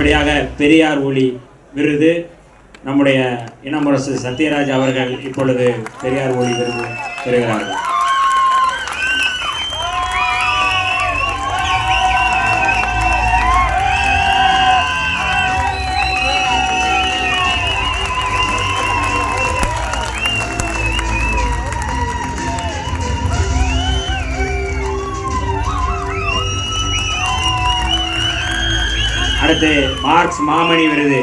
அடுத்தபடியாக பெரியார் ஒளி விருது நம்முடைய இனமுரசு சத்யராஜ் அவர்கள் இப்பொழுது பெரியார் ஒளி விருது பெறுகிறார்கள். அடுத்து மார்க்ஸ் மாமணி விருது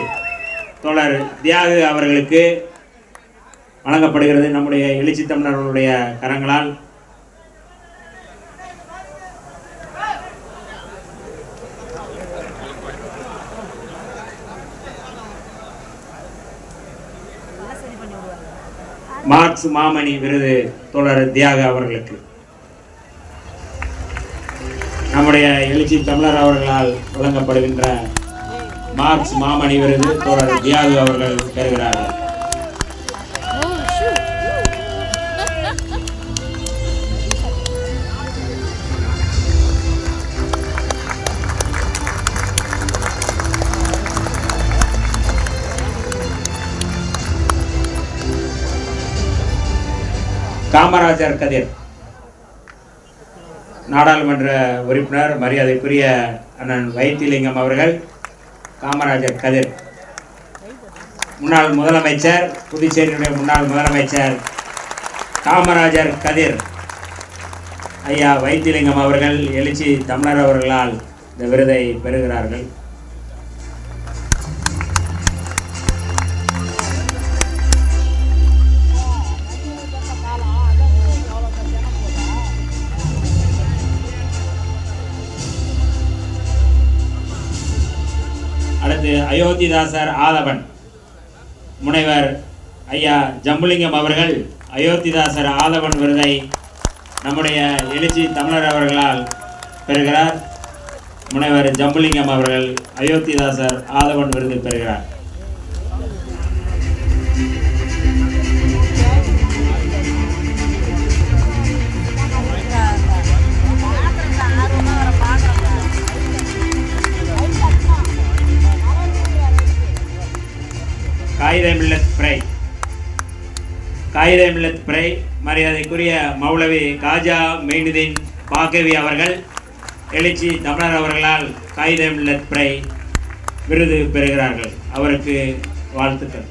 தோழர் தியாகு அவர்களுக்கு வழங்கப்படுகிறது நம்முடைய எழுச்சி தமிழர்களுடைய கரங்களால். மார்க்ஸ் மாமணி விருது தோழர் தியாகு அவர்களுக்கு நம்முடைய எழுச்சி தமிழர் அவர்களால் வழங்கப்படுகின்ற மார்க்ஸ் மாமணி விருது தோழர் தியாகு அவர்கள் பெறுகிறார்கள். காமராஜர் கதிர் நாடாளுமன்ற உறுப்பினர் மரியாதைக்குரிய அண்ணன் வைத்திலிங்கம் அவர்கள். காமராஜர் கதிர் முன்னாள் முதலமைச்சர், புதுச்சேரியுடைய முன்னாள் முதலமைச்சர் காமராஜர் கதிர் ஐயா வைத்திலிங்கம் அவர்கள் எழுச்சி தமிழர் அவர்களால் இந்த விருதை பெறுகிறார்கள். அடுத்து அயோத்திதாசர் ஆதவன் முனைவர் ஐயா ஜம்புலிங்கம் அவர்கள் அயோத்திதாசர் ஆதவன் விருதை நம்முடைய எழுச்சி தமிழர் அவர்களால் பெறுகிறார். முனைவர் ஜம்புலிங்கம் அவர்கள் அயோத்திதாசர் ஆதவன் விருது பெறுகிறார். காயிதே மில்லத் பிறை மரியாதைக்குரிய மௌலவி காஜா மெய்னுதீன் பாக்கவி அவர்கள் எழுச்சி தமிழர் அவர்களால் காயிதே மில்லத் பிறை விருது பெறுகிறார்கள். அவருக்கு வாழ்த்துக்கள்.